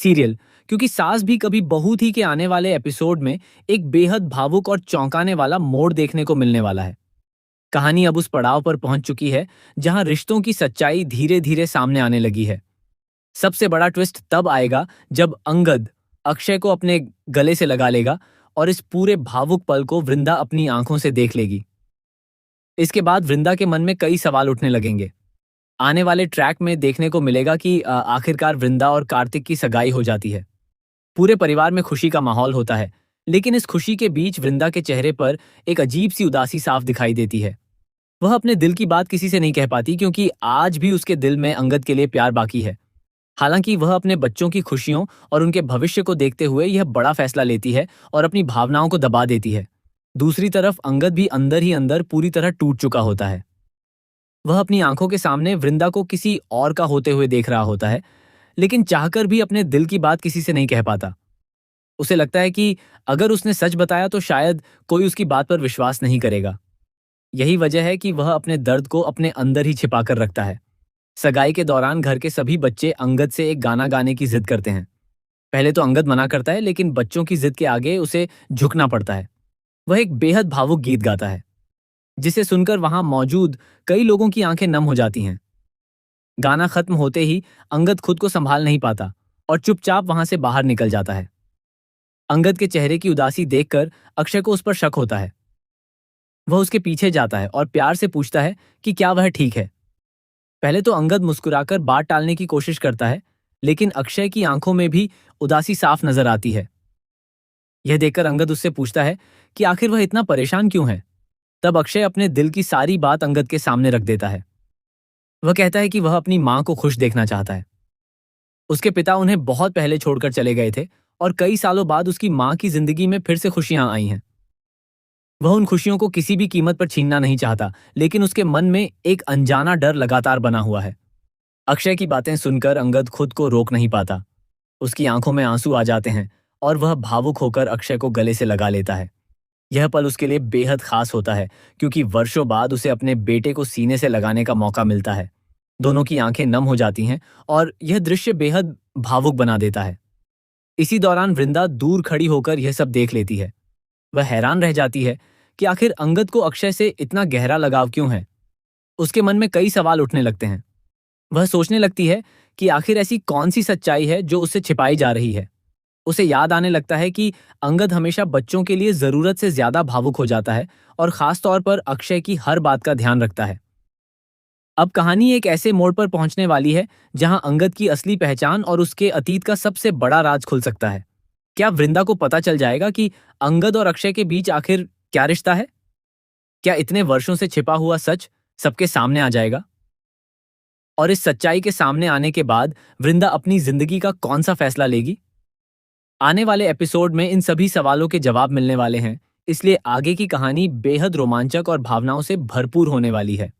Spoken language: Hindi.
सीरियल, क्योंकि सास भी कभी बहू थी के आने वाले एपिसोड में एक बेहद भावुक और चौंकाने वाला मोड़ देखने को मिलने वाला है। कहानी अब उस पड़ाव पर पहुंच चुकी है जहां रिश्तों की सच्चाई धीरे धीरे सामने आने लगी है। सबसे बड़ा ट्विस्ट तब आएगा जब अंगद अक्षय को अपने गले से लगा लेगा और इस पूरे भावुक पल को वृंदा अपनी आंखों से देख लेगी। इसके बाद वृंदा के मन में कई सवाल उठने लगेंगे। आने वाले ट्रैक में देखने को मिलेगा कि आखिरकार वृंदा और कार्तिक की सगाई हो जाती है। पूरे परिवार में खुशी का माहौल होता है, लेकिन इस खुशी के बीच वृंदा के चेहरे पर एक अजीब सी उदासी साफ दिखाई देती है। वह अपने दिल की बात किसी से नहीं कह पाती, क्योंकि आज भी उसके दिल में अंगद के लिए प्यार बाकी है। हालांकि वह अपने बच्चों की खुशियों और उनके भविष्य को देखते हुए यह बड़ा फैसला लेती है और अपनी भावनाओं को दबा देती है। दूसरी तरफ अंगद भी अंदर ही अंदर पूरी तरह टूट चुका होता है। वह अपनी आंखों के सामने वृंदा को किसी और का होते हुए देख रहा होता है, लेकिन चाहकर भी अपने दिल की बात किसी से नहीं कह पाता। उसे लगता है कि अगर उसने सच बताया तो शायद कोई उसकी बात पर विश्वास नहीं करेगा। यही वजह है कि वह अपने दर्द को अपने अंदर ही छिपा कर रखता है। सगाई के दौरान घर के सभी बच्चे अंगद से एक गाना गाने की जिद करते हैं। पहले तो अंगद मना करता है, लेकिन बच्चों की जिद के आगे उसे झुकना पड़ता है। वह एक बेहद भावुक गीत गाता है, जिसे सुनकर वहां मौजूद कई लोगों की आंखें नम हो जाती हैं। गाना खत्म होते ही अंगद खुद को संभाल नहीं पाता और चुपचाप वहां से बाहर निकल जाता है। अंगद के चेहरे की उदासी देखकर अक्षय को उस पर शक होता है। वह उसके पीछे जाता है और प्यार से पूछता है कि क्या वह ठीक है। पहले तो अंगद मुस्कुराकर बात टालने की कोशिश करता है, लेकिन अक्षय की आंखों में भी उदासी साफ नजर आती है। यह देखकर अंगद उससे पूछता है कि आखिर वह इतना परेशान क्यों है। तब अक्षय अपने दिल की सारी बात अंगद के सामने रख देता है। वह कहता है कि वह अपनी मां को खुश देखना चाहता है। उसके पिता उन्हें बहुत पहले छोड़कर चले गए थे और कई सालों बाद उसकी मां की जिंदगी में फिर से खुशियां आई हैं। वह उन खुशियों को किसी भी कीमत पर छीनना नहीं चाहता, लेकिन उसके मन में एक अनजाना डर लगातार बना हुआ है। अक्षय की बातें सुनकर अंगद खुद को रोक नहीं पाता। उसकी आंखों में आंसू आ जाते हैं और वह भावुक होकर अक्षय को गले से लगा लेता है। यह पल उसके लिए बेहद खास होता है, क्योंकि वर्षों बाद उसे अपने बेटे को सीने से लगाने का मौका मिलता है। दोनों की आंखें नम हो जाती हैं और यह दृश्य बेहद भावुक बना देता है। इसी दौरान वृंदा दूर खड़ी होकर यह सब देख लेती है। वह हैरान रह जाती है कि आखिर अंगद को अक्षय से इतना गहरा लगाव क्यों है। उसके मन में कई सवाल उठने लगते हैं। वह सोचने लगती है कि आखिर ऐसी कौन सी सच्चाई है जो उससे छिपाई जा रही है। उसे याद आने लगता है कि अंगद हमेशा बच्चों के लिए जरूरत से ज्यादा भावुक हो जाता है और खास तौर पर अक्षय की हर बात का ध्यान रखता है। अब कहानी एक ऐसे मोड़ पर पहुंचने वाली है जहां अंगद की असली पहचान और उसके अतीत का सबसे बड़ा राज खुल सकता है। क्या वृंदा को पता चल जाएगा कि अंगद और अक्षय के बीच आखिर क्या रिश्ता है? क्या इतने वर्षों से छिपा हुआ सच सबके सामने आ जाएगा? और इस सच्चाई के सामने आने के बाद वृंदा अपनी जिंदगी का कौन सा फैसला लेगी? आने वाले एपिसोड में इन सभी सवालों के जवाब मिलने वाले हैं, इसलिए आगे की कहानी बेहद रोमांचक और भावनाओं से भरपूर होने वाली है।